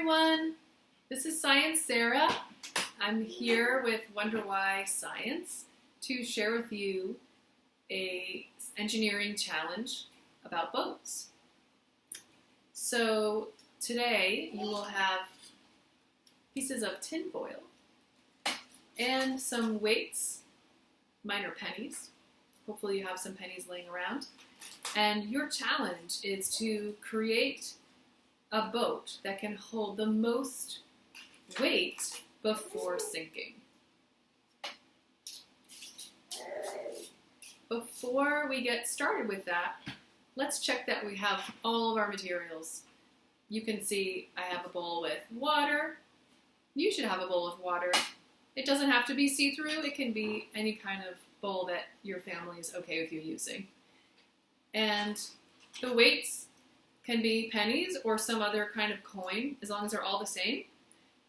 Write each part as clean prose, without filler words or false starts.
everyone. This is Science Sarah. I'm here with Wonder Why Science to share with you a engineering challenge about boats. So today you will have pieces of tin foil and some weights, minor pennies. Hopefully you have some pennies laying around. And your challenge is to create a boat that can hold the most weight before sinking. Before we get started with that, let's check that we have all of our materials. You can see I have a bowl with water. You should have a bowl of water. It doesn't have to be see-through. It can be any kind of bowl that your family is okay with you using. And the weights can be pennies or some other kind of coin, as long as they're all the same.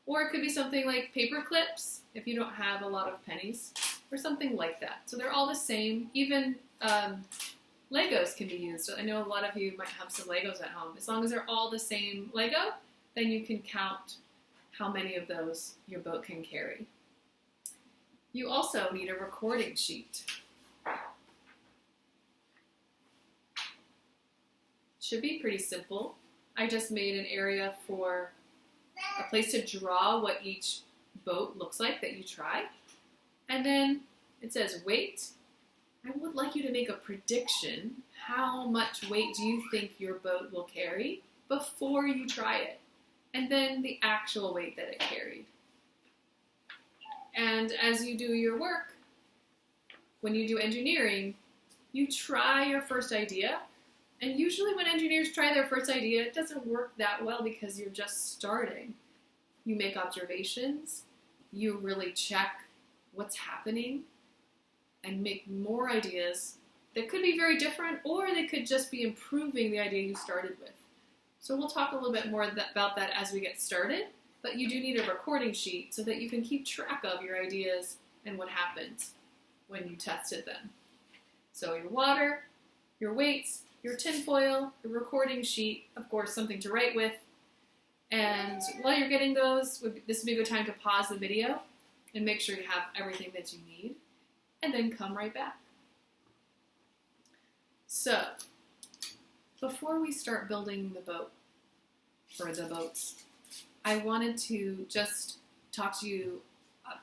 Or it could be something like paper clips, if you don't have a lot of pennies, or something like that. So they're all the same. Even Legos can be used. So I know a lot of you might have some Legos at home. As long as they're all the same Lego, then you can count how many of those your boat can carry. You also need a recording sheet. Should be pretty simple. I just made an area for a place to draw what each boat looks like that you try. And then it says weight. I would like you to make a prediction. How much weight do you think your boat will carry before you try it? And then the actual weight that it carried. And as you do your work, when you do engineering, you try your first idea. And usually when engineers try their first idea, it doesn't work that well because you're just starting. You make observations, you really check what's happening, and make more ideas that could be very different, or they could just be improving the idea you started with. So we'll talk a little bit more about that as we get started, but you do need a recording sheet so that you can keep track of your ideas and what happened when you tested them. So your water, your weights, your tin foil, your recording sheet, of course, something to write with. And while you're getting those, this would be a good time to pause the video and make sure you have everything that you need, and then come right back. So, before we start building the boat, or the boats, I wanted to just talk to you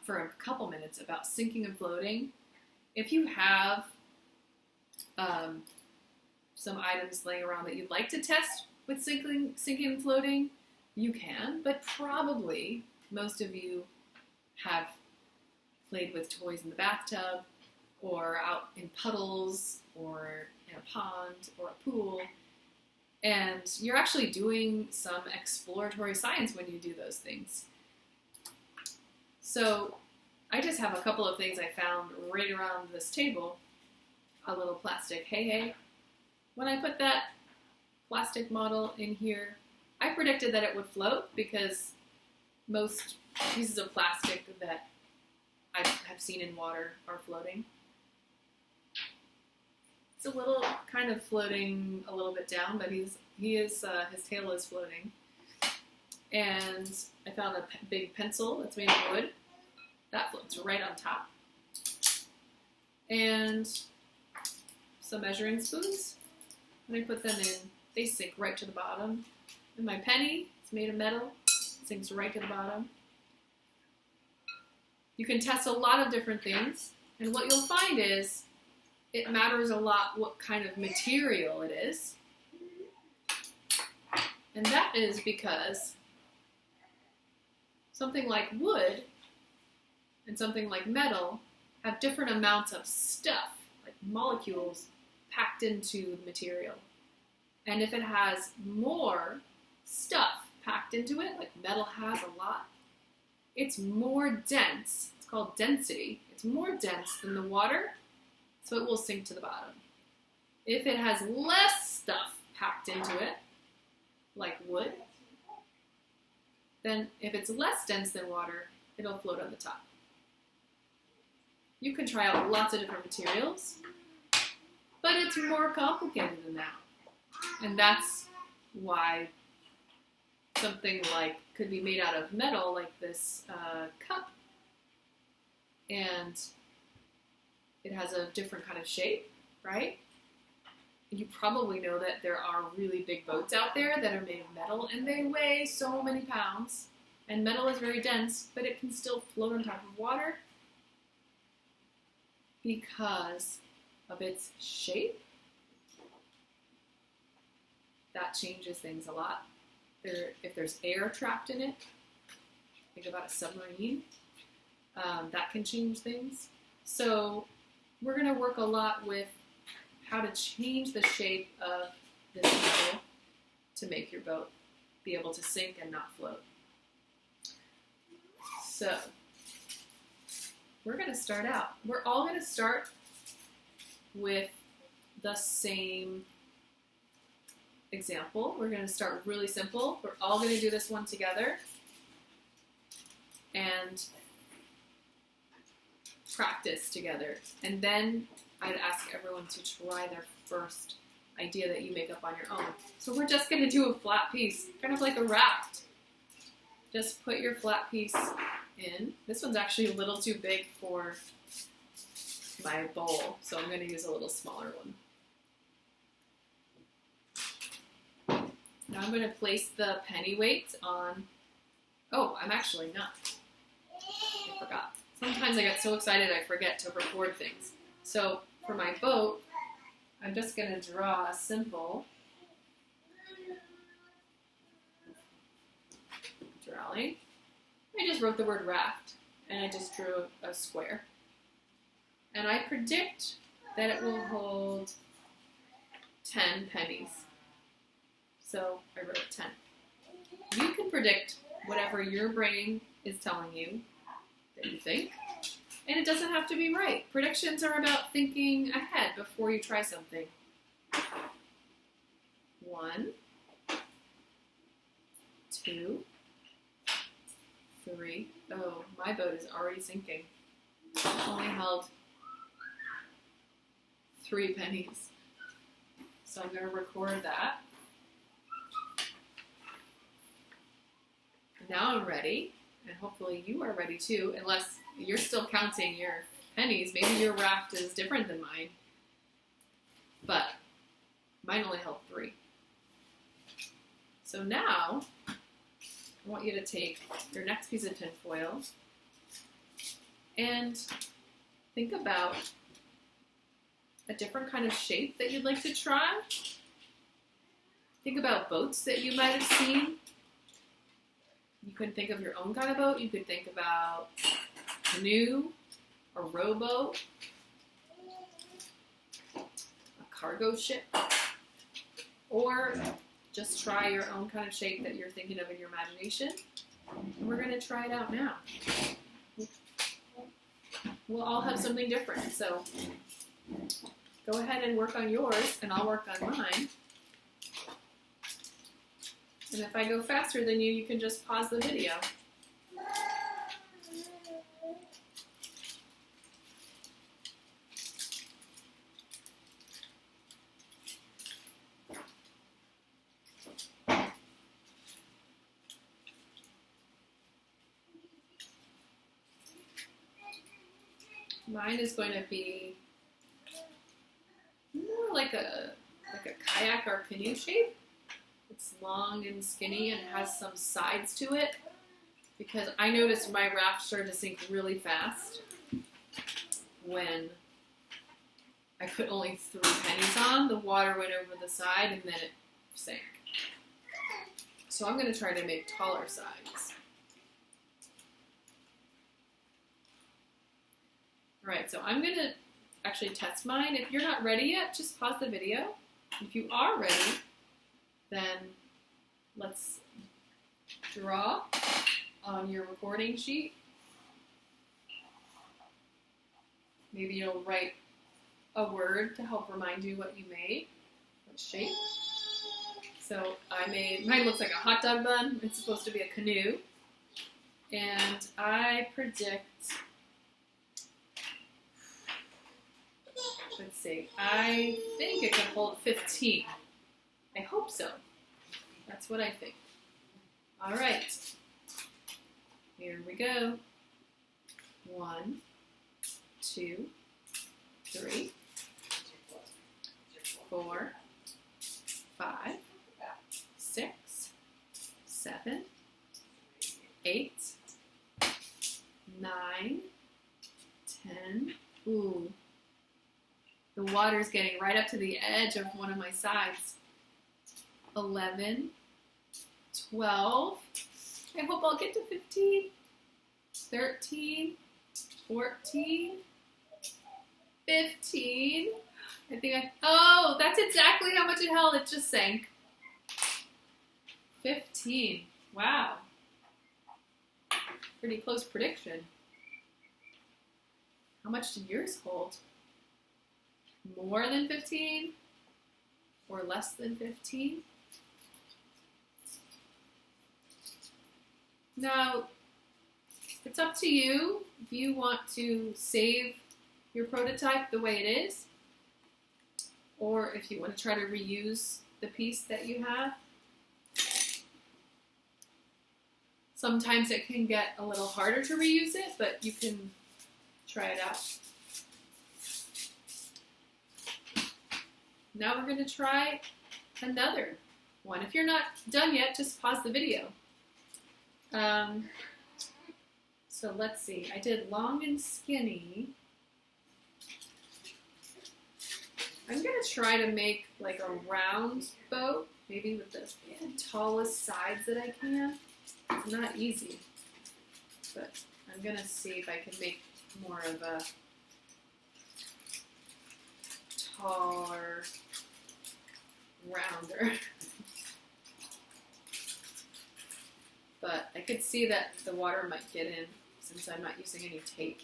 for a couple minutes about sinking and floating. If you have some items laying around that you'd like to test with sinking and floating, you can, but probably most of you have played with toys in the bathtub or out in puddles or in a pond or a pool, and you're actually doing some exploratory science when you do those things. So I just have a couple of things I found right around this table. A little plastic hey. When I put that plastic model in here, I predicted that it would float because most pieces of plastic that I have seen in water are floating. It's a little kind of floating a little bit down, but his tail is floating. And I found a big pencil that's made of wood. That floats right on top. And some measuring spoons. When I put them in, they sink right to the bottom. And my penny, it's made of metal, sinks right to the bottom. You can test a lot of different things, and what you'll find is it matters a lot what kind of material it is. And that is because something like wood and something like metal have different amounts of stuff, like molecules, packed into the material. And if it has more stuff packed into it, like metal has a lot, it's more dense. It's called density. It's more dense than the water, so it will sink to the bottom. If it has less stuff packed into it, like wood, then if it's less dense than water, it'll float on the top. You can try out lots of different materials, but it's more complicated than that. And that's why something like, could be made out of metal, like this cup, and it has a different kind of shape, right? You probably know that there are really big boats out there that are made of metal, and they weigh so many pounds, and metal is very dense, but it can still float on top of water because of its shape. That changes things a lot. If there's air trapped in it, think about a submarine, that can change things. So we're going to work a lot with how to change the shape of this metal to make your boat be able to sink and not float. So we're going to start out. We're all going to start with the same example. We're going to start really simple. We're all going to do this one together and practice together. And then I'd ask everyone to try their first idea that you make up on your own. So we're just going to do a flat piece, kind of like a raft. Just put your flat piece in. This one's actually a little too big for my bowl, so I'm going to use a little smaller one. Now I'm going to place the penny weight on. Oh, I'm actually not. I forgot. Sometimes I get so excited I forget to record things. So for my boat, I'm just going to draw a simple drawing. I just wrote the word raft, and I just drew a square. And I predict that it will hold 10 pennies. So I wrote 10. You can predict whatever your brain is telling you that you think, and it doesn't have to be right. Predictions are about thinking ahead before you try something. 1, 2, 3. Oh, my boat is already sinking. It only held 3 pennies. So I'm going to record that. Now I'm ready, and hopefully you are ready too, unless you're still counting your pennies. Maybe your raft is different than mine. But mine only held 3. So now, I want you to take your next piece of tin foil and think about a different kind of shape that you'd like to try. Think about boats that you might have seen. You could think of your own kind of boat. You could think about a canoe, a rowboat, a cargo ship, or just try your own kind of shape that you're thinking of in your imagination. And we're going to try it out now. We'll all have something different, so go ahead and work on yours, and I'll work on mine. And if I go faster than you, you can just pause the video. Mine is going to be more like a kayak or canoe shape. It's long and skinny and has some sides to it, because I noticed my raft started to sink really fast when I put only 3 pennies on. The water went over the side and then it sank. So I'm going to try to make taller sides. Alright, so I'm going to actually test mine. If you're not ready yet, just pause the video. If you are ready, then let's draw on your recording sheet. Maybe you'll write a word to help remind you what you made, what shape. So I made, mine looks like a hot dog bun. It's supposed to be a canoe. And I predict, let's see, I think it can hold 15. I hope so. That's what I think. All right, here we go. 1, 2, 3, 4, 5, 6, 7, 8, 9, 10. Ooh, the water's getting right up to the edge of one of my sides. 11, 12. I hope I'll get to 15, 13, 14, 15. I think oh, that's exactly how much it held. It just sank. 15. Wow. Pretty close prediction. How much did yours hold? More than 15? Or less than 15? Now, it's up to you if you want to save your prototype the way it is, or if you want to try to reuse the piece that you have. Sometimes it can get a little harder to reuse it, but you can try it out. Now we're going to try another one. If you're not done yet, just pause the video. So let's see. I did long and skinny. I'm going to try to make like a round boat, maybe with the tallest sides that I can. It's not easy, but I'm going to see if I can make more of a taller, rounder. But I could see that the water might get in since I'm not using any tape.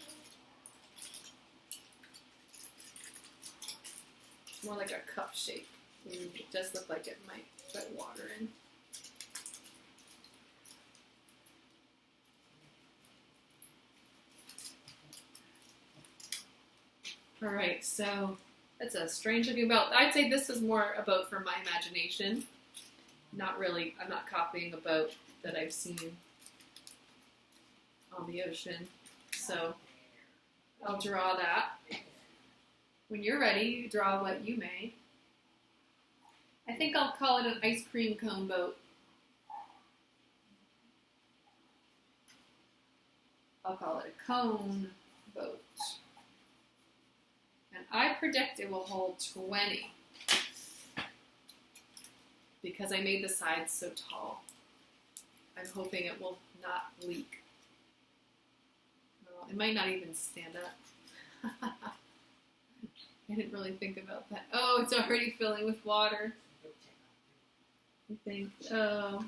More like a cup shape. It does look like it might let water in. All right, so that's a strange looking boat. I'd say this is more a boat from my imagination. Not really, I'm not copying a boat that I've seen on the ocean. So I'll draw that. When you're ready, you draw what you made. I think I'll call it an ice cream cone boat. I'll call it a cone boat. And I predict it will hold 20 because I made the sides so tall. I'm hoping it will not leak. Well, it might not even stand up. I didn't really think about that. Oh, it's already filling with water. I think, oh.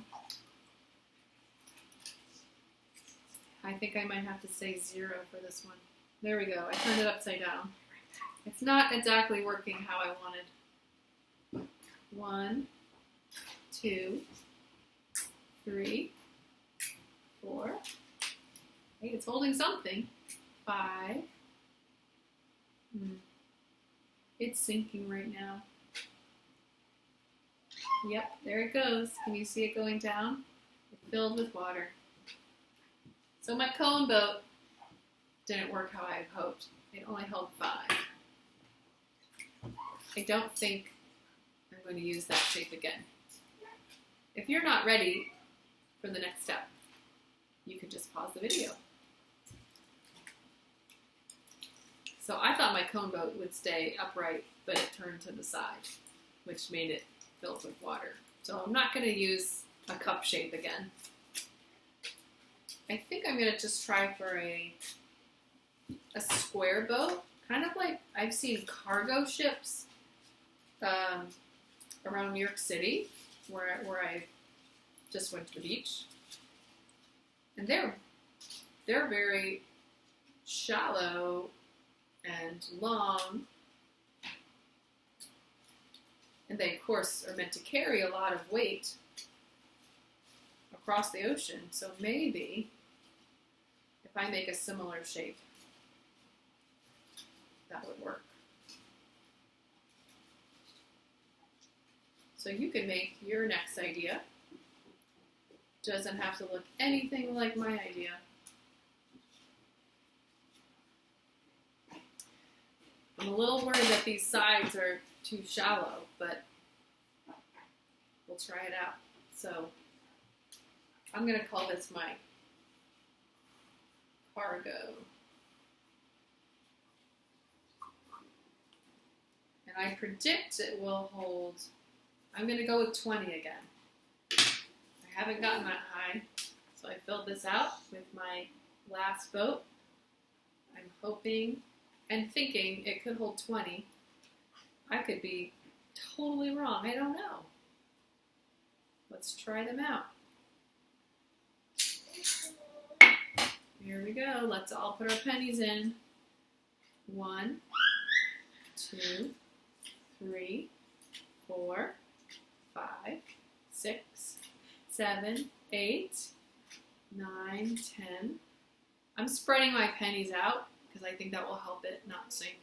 I think I might have to say 0 for this one. There we go. I turned it upside down. It's not exactly working how I wanted. 1, 2, 3, 4. Hey, it's holding something. 5. It's sinking right now. Yep, there it goes. Can you see it going down? It's filled with water. So my cone boat didn't work how I had hoped. It only held 5. I don't think I'm going to use that shape again. If you're not ready for the next step, you can just pause the video. So I thought my cone boat would stay upright, but it turned to the side, which made it filled with water. So I'm not going to use a cup shape again. I think I'm going to just try for a square boat, kind of like I've seen cargo ships around New York City, where I just went to the beach, and they're very shallow and long, and they of course are meant to carry a lot of weight across the ocean. So maybe if I make a similar shape, that would work. So you can make your next idea Doesn't have to look anything like my idea. I'm a little worried that these sides are too shallow, but we'll try it out. So I'm going to call this my cargo. And I predict it will hold, I'm going to go with 20 again. I haven't gotten that high, so I filled this out with my last boat. I'm hoping and thinking it could hold 20. I could be totally wrong. I don't know. Let's try them out. Here we go. Let's all put our pennies in. 1, 2, 3, 4, 5, 6, 7, 8, 9, 10. I'm spreading my pennies out because I think that will help it not sink.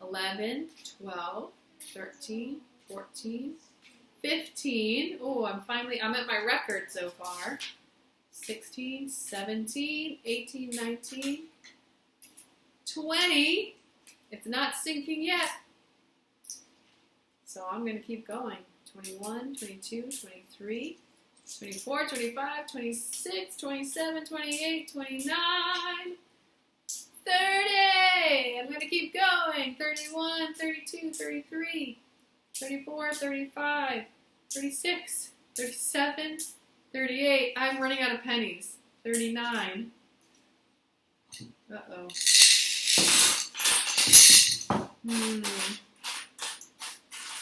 11, 12, 13, 14, 15. Oh, I'm at my record so far. 16, 17, 18, 19, 20. It's not sinking yet. So I'm going to keep going. 21, 22, 23, 24, 25, 26, 27, 28, 29, 30. I'm going to keep going. 31, 32, 33, 34, 35, 36, 37, 38. I'm running out of pennies. 39. Uh-oh.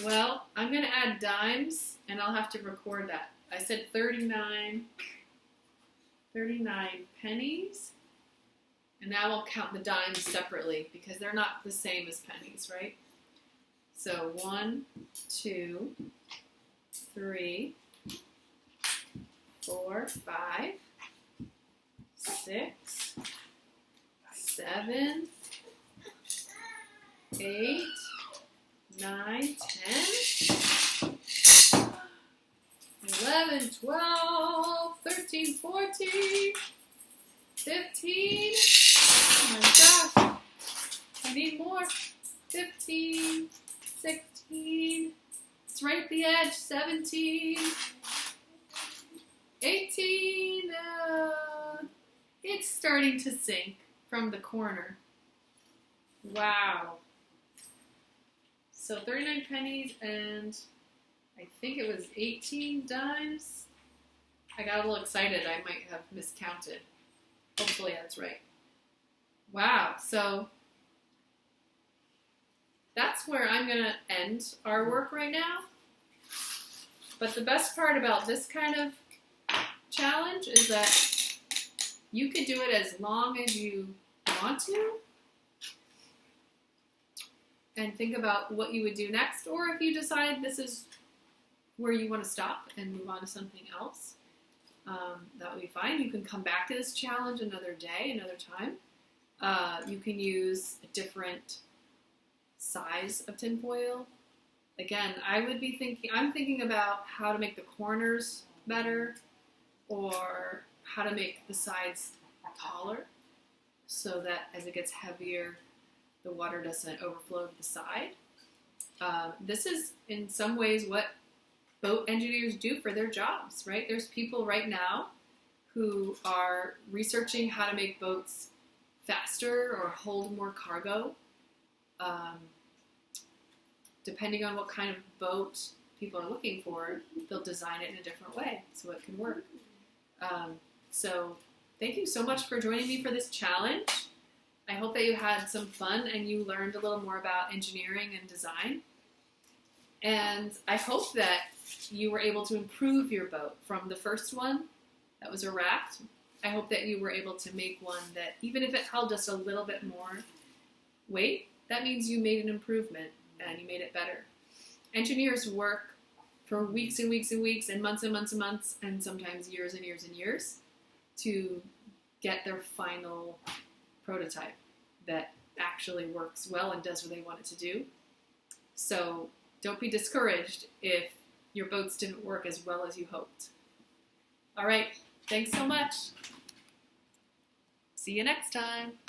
Well, I'm going to add dimes, and I'll have to record that. I said 39 pennies, and now I'll count the dimes separately because they're not the same as pennies, right? So 1, 2, 3, 4, 5, 6, 7, 8, 9, 10, 11, 12, 13, 14, 15. Oh my gosh. I need more. 15, 16. It's right at the edge. 17, 18. It's starting to sink from the corner. Wow. So 39 pennies and I think it was 18 dimes. I got a little excited. I might have miscounted. Hopefully that's right. Wow. So that's where I'm going to end our work right now. But the best part about this kind of challenge is that you can do it as long as you want to. And think about what you would do next, or if you decide this is where you want to stop and move on to something else, that would be fine. You can come back to this challenge another day, another time. You can use a different size of tinfoil. Again, I'm thinking about how to make the corners better, or how to make the sides taller, so that as it gets heavier, the water doesn't overflow to the side. This is, in some ways, what boat engineers do for their jobs, right? There's people right now who are researching how to make boats faster or hold more cargo. Depending on what kind of boat people are looking for, they'll design it in a different way so it can work. So thank you so much for joining me for this challenge. I hope that you had some fun and you learned a little more about engineering and design. And I hope that you were able to improve your boat from the first one that was a raft. I hope that you were able to make one that, even if it held just a little bit more weight, that means you made an improvement and you made it better. Engineers work for weeks and weeks and weeks and months and months and months and sometimes years and years and years to get their final prototype that actually works well and does what they want it to do. So don't be discouraged if your boats didn't work as well as you hoped. All right, thanks so much. See you next time.